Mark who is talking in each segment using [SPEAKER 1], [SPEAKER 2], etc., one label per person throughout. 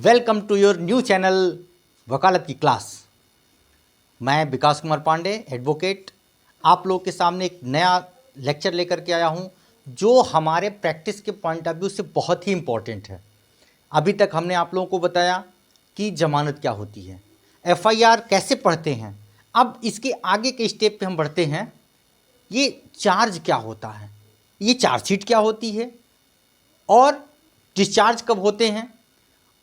[SPEAKER 1] Welcome to your new channel वकालत की class. मैं विकास कुमार पांडे एडवोकेट आप लोगों के सामने एक नया लेक्चर लेकर के आया हूं जो हमारे प्रैक्टिस के पॉइंट ऑफ व्यू से बहुत ही इम्पॉर्टेंट है। अभी तक हमने आप लोगों को बताया कि जमानत क्या होती है, एफआईआर कैसे पढ़ते हैं। अब इसके आगे के स्टेप पे हम बढ़ते हैं। ये चार्ज क्या होता है, ये चार्जशीट क्या होती है और डिस्चार्ज कब होते हैं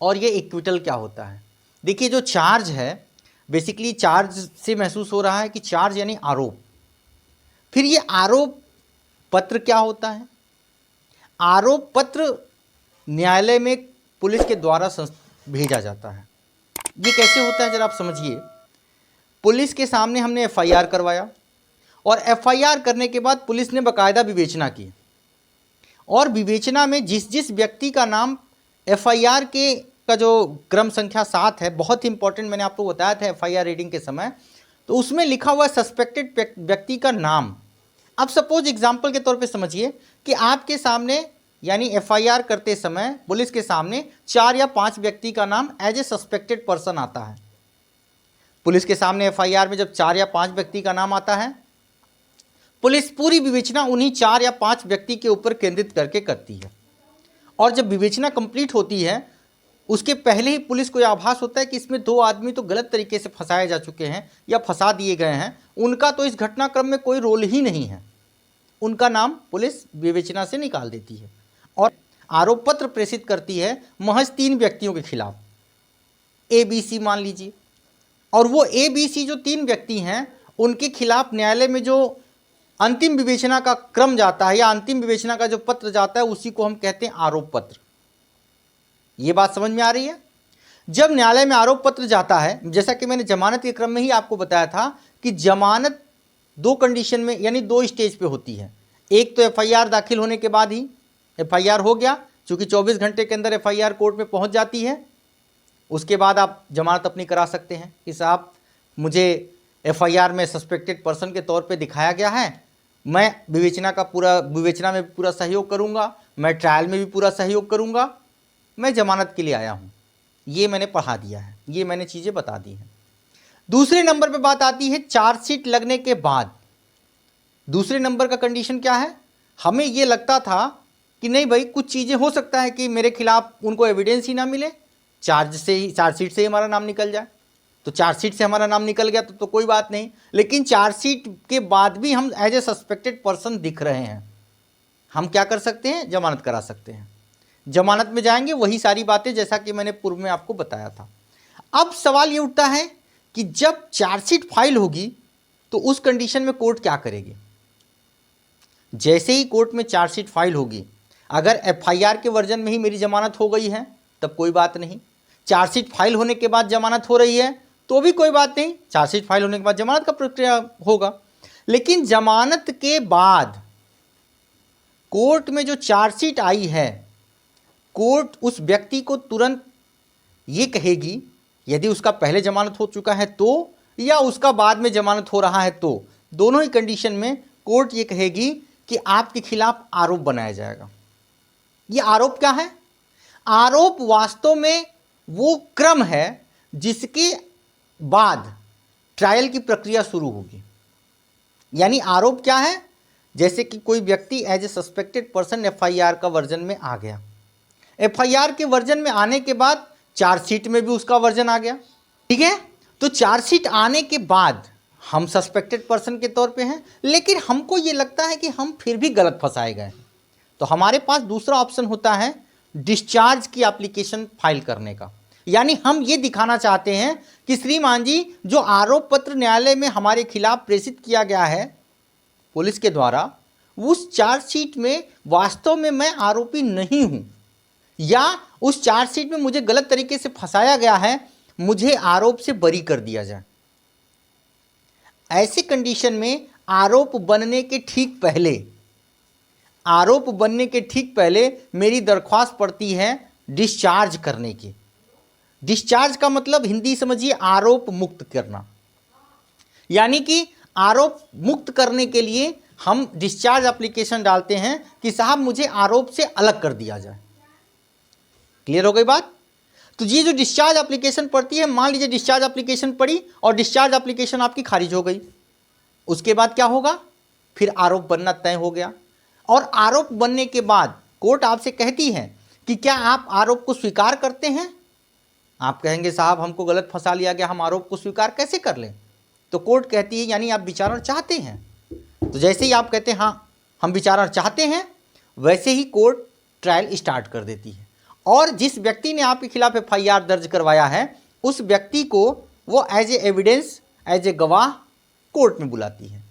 [SPEAKER 1] और ये इक्विटल क्या होता है। देखिए, जो चार्ज है बेसिकली चार्ज से महसूस हो रहा है कि चार्ज यानी आरोप। फिर ये आरोप पत्र क्या होता है। आरोप पत्र न्यायालय में पुलिस के द्वारा भेजा जाता है। ये कैसे होता है जरा आप समझिए। पुलिस के सामने हमने एफआईआर करवाया और एफआईआर करने के बाद पुलिस ने बाकायदा विवेचना की और विवेचना में जिस जिस व्यक्ति का नाम एफआईआर का जो क्रम संख्या 7 है, बहुत ही इंपॉर्टेंट, मैंने आपको बताया था एफआईआर रीडिंग के समय, तो उसमें लिखा हुआ सस्पेक्टेड व्यक्ति का नाम। अब सपोज एग्जांपल के तौर पे समझिए कि आपके सामने यानी एफआईआर करते समय पुलिस के सामने 4 या 5 व्यक्ति का नाम एज ए सस्पेक्टेड पर्सन आता है। पुलिस के सामने एफआईआर में जब 4 या 5 व्यक्ति का नाम आता है, पुलिस पूरी विवेचना उन्हीं 4 या 5 व्यक्ति के ऊपर केंद्रित करके करती है। और जब विवेचना कंप्लीट होती है उसके पहले ही पुलिस को यह आभास होता है कि इसमें 2 आदमी तो गलत तरीके से फंसाए जा चुके हैं या फंसा दिए गए हैं, उनका तो इस घटनाक्रम में कोई रोल ही नहीं है। उनका नाम पुलिस विवेचना से निकाल देती है और आरोप पत्र प्रेषित करती है महज 3 व्यक्तियों के खिलाफ, ABC मान लीजिए। और वो ABC जो 3 व्यक्ति हैं उनके खिलाफ न्यायालय में जो अंतिम विवेचना का क्रम जाता है या अंतिम विवेचना का जो पत्र जाता है उसी को हम कहते हैं आरोप पत्र। ये बात समझ में आ रही है। जब न्यायालय में आरोप पत्र जाता है, जैसा कि मैंने जमानत के क्रम में ही आपको बताया था कि जमानत 2 कंडीशन में यानी 2 स्टेज पे होती है। एक तो एफआईआर दाखिल होने के बाद ही, एफआईआर हो गया, चूंकि 24 घंटे के अंदर एफआईआर कोर्ट में पहुंच जाती है, उसके बाद आप जमानत अपनी करा सकते हैं कि साहब मुझे एफआईआर में सस्पेक्टेड पर्सन के तौर पर दिखाया गया है, मैं विवेचना में पूरा सहयोग करूंगा, मैं ट्रायल में भी पूरा सहयोग करूंगा, मैं जमानत के लिए आया हूं। ये मैंने पढ़ा दिया है, ये मैंने चीज़ें बता दी हैं। दूसरे नंबर पे बात आती है चार्जशीट लगने के बाद। दूसरे नंबर का कंडीशन क्या है, हमें ये लगता था कि नहीं भाई कुछ चीज़ें हो सकता है कि मेरे खिलाफ उनको एविडेंस ही ना मिले, चार्जशीट से ही हमारा नाम निकल जाए। तो चार्जशीट से हमारा नाम निकल गया तो कोई बात नहीं, लेकिन चार्जशीट के बाद भी हम एज ए सस्पेक्टेड पर्सन दिख रहे हैं, हम क्या कर सकते हैं, जमानत करा सकते हैं। जमानत में जाएंगे वही सारी बातें जैसा कि मैंने पूर्व में आपको बताया था। अब सवाल ये उठता है कि जब चार्जशीट फाइल होगी तो उस कंडीशन में कोर्ट क्या करेगी। जैसे ही कोर्ट में चार्जशीट फाइल होगी, अगर एफआईआर के वर्जन में ही मेरी जमानत हो गई है तब कोई बात नहीं, चार्जशीट फाइल होने के बाद जमानत हो रही है तो भी कोई बात नहीं, चार्जशीट फाइल होने के बाद जमानत का प्रक्रिया होगा। लेकिन जमानत के बाद कोर्ट में जो चार्जशीट आई है, कोर्ट उस व्यक्ति को तुरंत ये कहेगी, यदि उसका पहले जमानत हो चुका है तो या उसका बाद में जमानत हो रहा है तो, दोनों ही कंडीशन में कोर्ट ये कहेगी कि आपके खिलाफ आरोप बनाया जाएगा। ये आरोप क्या है, आरोप वास्तव में वो क्रम है जिसके बाद ट्रायल की प्रक्रिया शुरू होगी। यानी आरोप क्या है, जैसे कि कोई व्यक्ति as a suspected person FIR का वर्जन में आ गया, एफआईआर के वर्जन में आने के बाद चार्जशीट में भी उसका वर्जन आ गया, ठीक है। तो चार्जशीट आने के बाद हम सस्पेक्टेड पर्सन के तौर पे हैं, लेकिन हमको ये लगता है कि हम फिर भी गलत फंसाए गए हैं, तो हमारे पास दूसरा ऑप्शन होता है डिस्चार्ज की एप्लीकेशन फाइल करने का। यानी हम ये दिखाना चाहते हैं कि श्रीमान जी, जो आरोप पत्र न्यायालय में हमारे खिलाफ प्रेषित किया गया है पुलिस के द्वारा, उस चार्जशीट में वास्तव में मैं आरोपी नहीं हूं या उस चार्जशीट में मुझे गलत तरीके से फंसाया गया है, मुझे आरोप से बरी कर दिया जाए। ऐसी कंडीशन में आरोप बनने के ठीक पहले मेरी दरख्वास्त पड़ती है डिस्चार्ज करने की। डिस्चार्ज का मतलब हिंदी समझिए, आरोप मुक्त करना। यानी कि आरोप मुक्त करने के लिए हम डिस्चार्ज एप्लीकेशन डालते हैं कि साहब मुझे आरोप से अलग कर दिया जाए। क्लियर हो गई बात। तो ये जो डिस्चार्ज एप्लीकेशन पड़ती है, मान लीजिए डिस्चार्ज एप्लीकेशन पड़ी और डिस्चार्ज एप्लीकेशन आपकी खारिज हो गई, उसके बाद क्या होगा, फिर आरोप बनना तय हो गया। और आरोप बनने के बाद कोर्ट आपसे कहती है कि क्या आप आरोप को स्वीकार करते हैं। आप कहेंगे साहब हमको गलत फंसा लिया गया, हम आरोप को स्वीकार कैसे कर लें। तो कोर्ट कहती है यानी आप विचारण चाहते हैं। तो जैसे ही आप कहते हैं हाँ हम विचारण चाहते हैं, वैसे ही कोर्ट ट्रायल स्टार्ट कर देती है। और जिस व्यक्ति ने आपके खिलाफ FIR दर्ज करवाया है उस व्यक्ति को वो as a evidence, as a गवाह कोर्ट में बुलाती है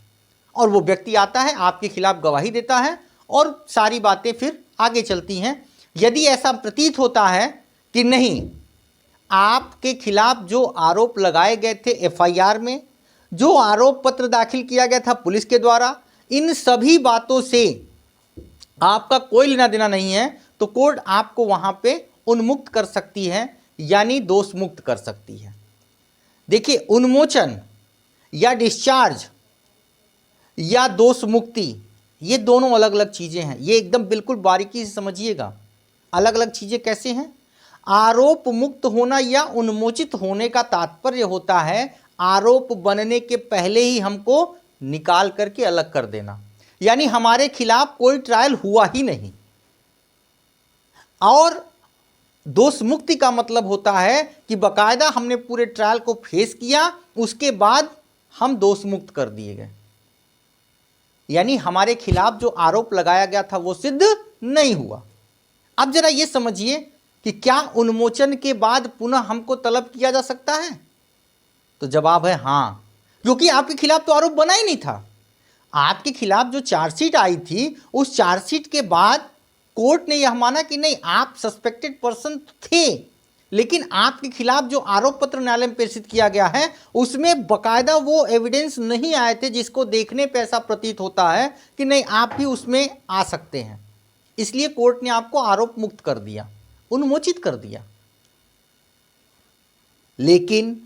[SPEAKER 1] और वो व्यक्ति आता है, आपके खिलाफ गवाही देता है और सारी बातें फिर आगे चलती हैं। यदि ऐसा प्रतीत होता है कि नहीं, आपके खिलाफ जो आरोप लगाए गए थे FIR में, जो आरोप पत्र दाखिल किया गया था पुलिस के द्वारा, इन सभी बातों से आपका कोई लेना देना नहीं है, तो कोर्ट आपको वहां पे उन्मुक्त कर सकती है, यानी दोष मुक्त कर सकती है। देखिए, उन्मोचन या डिस्चार्ज या दोष मुक्ति, ये दोनों अलग अलग चीजें हैं। ये एकदम बिल्कुल बारीकी से समझिएगा। अलग अलग चीजें कैसे हैं। आरोप मुक्त होना या उन्मोचित होने का तात्पर्य होता है आरोप बनने के पहले ही हमको निकाल करके अलग कर देना, यानी हमारे खिलाफ कोई ट्रायल हुआ ही नहीं। और दोष मुक्ति का मतलब होता है कि बकायदा हमने पूरे ट्रायल को फेस किया, उसके बाद हम दोष मुक्त कर दिए गए, यानी हमारे खिलाफ जो आरोप लगाया गया था वो सिद्ध नहीं हुआ। अब जरा ये समझिए कि क्या उन्मोचन के बाद पुनः हमको तलब किया जा सकता है। तो जवाब है हाँ, क्योंकि आपके खिलाफ तो आरोप बना ही नहीं था। आपके खिलाफ जो चार्जशीट आई थी, उस चार्जशीट के बाद कोर्ट ने यह माना कि नहीं, आप सस्पेक्टेड पर्सन थे, लेकिन आपके खिलाफ जो आरोप पत्र न्यायालय में प्रेषित किया गया है उसमें बकायदा वो एविडेंस नहीं आए थे जिसको देखने पे ऐसा प्रतीत होता है कि नहीं आप भी उसमें आ सकते हैं। इसलिए कोर्ट ने आपको आरोप मुक्त कर दिया, उन्मोचित कर दिया। लेकिन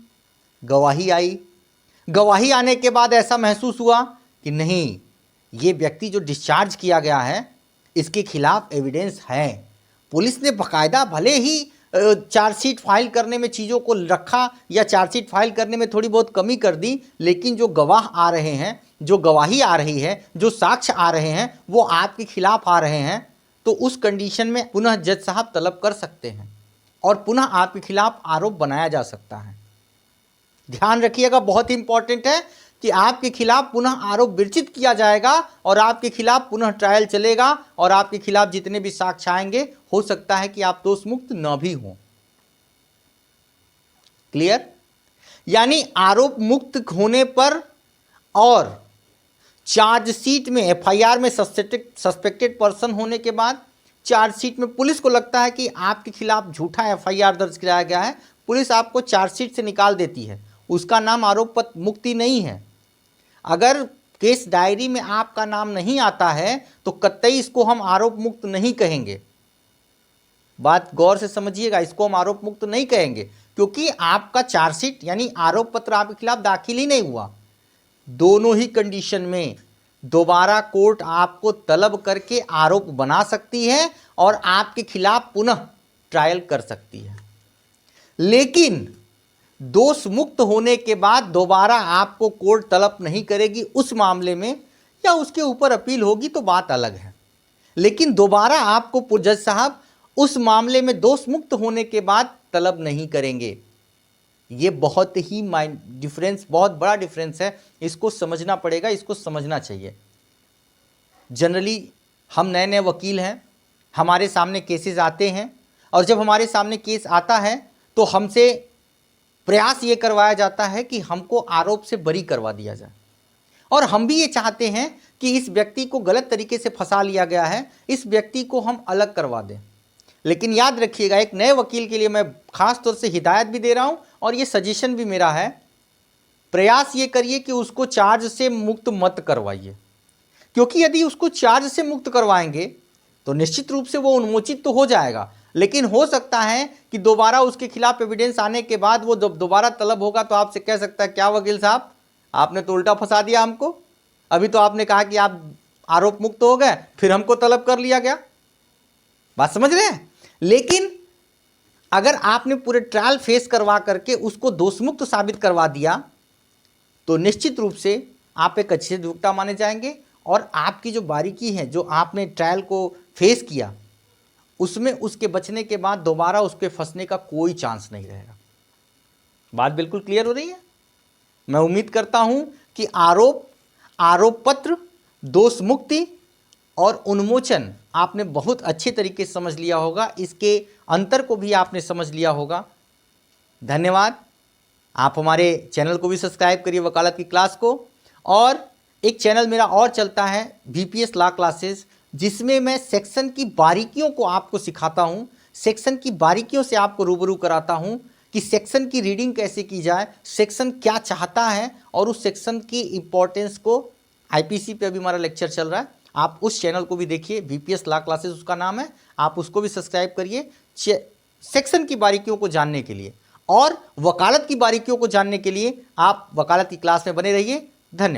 [SPEAKER 1] गवाही आई, गवाही आने के बाद ऐसा महसूस हुआ कि नहीं, ये व्यक्ति जो डिस्चार्ज किया गया है इसके खिलाफ एविडेंस है। पुलिस ने बकायदा भले ही चार्जशीट फाइल करने में चीज़ों को रखा या चार्जशीट फाइल करने में थोड़ी बहुत कमी कर दी, लेकिन जो गवाह आ रहे हैं, जो गवाही आ रही है, जो साक्ष्य आ रहे हैं वो आपके खिलाफ आ रहे हैं। तो उस कंडीशन में पुनः जज साहब तलब कर सकते हैं और पुनः आपके खिलाफ आरोप बनाया जा सकता है। ध्यान रखिएगा, बहुत इंपॉर्टेंट है कि आपके खिलाफ पुनः आरोप विरचित किया जाएगा और आपके खिलाफ पुनः ट्रायल चलेगा और आपके खिलाफ जितने भी साक्ष्य आएंगे हो सकता है कि आप दोष मुक्त न भी हों। क्लियर। यानी आरोप मुक्त होने पर और चार्जशीट में FIR में सस्पेक्टेड पर्सन होने के बाद चार्जशीट में पुलिस को लगता है कि आपके खिलाफ झूठा FIR दर्ज कराया गया है, पुलिस आपको चार्जशीट से निकाल देती है, उसका नाम आरोप पत्र मुक्ति नहीं है। अगर केस डायरी में आपका नाम नहीं आता है तो कतई इसको हम आरोप मुक्त नहीं कहेंगे। बात गौर से समझिएगा, इसको हम आरोप मुक्त नहीं कहेंगे क्योंकि आपका चार्जशीट यानी आरोप पत्र आपके खिलाफ दाखिल ही नहीं हुआ। दोनों ही कंडीशन में दोबारा कोर्ट आपको तलब करके आरोप बना सकती है और आपके खिलाफ पुनः ट्रायल कर सकती है। लेकिन दोष मुक्त होने के बाद दोबारा आपको कोर्ट तलब नहीं करेगी उस मामले में, या उसके ऊपर अपील होगी तो बात अलग है। लेकिन दोबारा आपको जज साहब उस मामले में दोष मुक्त होने के बाद तलब नहीं करेंगे। ये बहुत ही डिफरेंस, बहुत बड़ा डिफरेंस है, इसको समझना पड़ेगा, इसको समझना चाहिए। जनरली हम नए नए वकील हैं, हमारे सामने केसेस आते हैं और जब हमारे सामने केस आता है तो हमसे प्रयास ये करवाया जाता है कि हमको आरोप से बरी करवा दिया जाए और हम भी ये चाहते हैं कि इस व्यक्ति को गलत तरीके से फंसा लिया गया है, इस व्यक्ति को हम अलग करवा दें। लेकिन याद रखिएगा, एक नए वकील के लिए मैं खास तौर से हिदायत भी दे रहा हूं और ये सजेशन भी मेरा है, प्रयास ये करिए कि उसको चार्ज से मुक्त मत करवाइए, क्योंकि यदि उसको चार्ज से मुक्त करवाएंगे तो निश्चित रूप से वो उन्मोचित तो हो जाएगा, लेकिन हो सकता है कि दोबारा उसके खिलाफ एविडेंस आने के बाद वो दोबारा तलब होगा तो आपसे कह सकता है क्या वकील साहब आपने तो उल्टा फंसा दिया हमको, अभी तो आपने कहा कि आप आरोप मुक्त हो गए फिर हमको तलब कर लिया गया। बात समझ रहे हैं। लेकिन अगर आपने पूरे ट्रायल फेस करवा करके उसको दोषमुक्त साबित करवा दिया तो निश्चित रूप से आप एक अच्छे अधिवक्ता माने जाएंगे और आपकी जो बारीकी है, जो आपने ट्रायल को फेस किया, उसमें उसके बचने के बाद दोबारा उसके फंसने का कोई चांस नहीं रहेगा। बात बिल्कुल क्लियर हो रही है। मैं उम्मीद करता हूं कि आरोप पत्र, दोष मुक्ति और उन्मोचन आपने बहुत अच्छे तरीके से समझ लिया होगा। इसके अंतर को भी आपने समझ लिया होगा। धन्यवाद। आप हमारे चैनल को भी सब्सक्राइब करिए, वकालत की क्लास को। और एक चैनल मेरा और चलता है VPS लॉ क्लासेस, जिसमें मैं सेक्शन की बारीकियों को आपको सिखाता हूं, सेक्शन की बारीकियों से आपको रूबरू कराता हूं कि सेक्शन की रीडिंग कैसे की जाए, सेक्शन क्या चाहता है और उस सेक्शन की इंपॉर्टेंस को। IPC पे अभी हमारा लेक्चर चल रहा है, आप उस चैनल को भी देखिए, VPS लॉ क्लासेस उसका नाम है, आप उसको भी सब्सक्राइब करिए सेक्शन की बारीकियों को जानने के लिए। और वकालत की बारीकियों को जानने के लिए आप वकालत की क्लास में बने रहिए। धन्यवाद।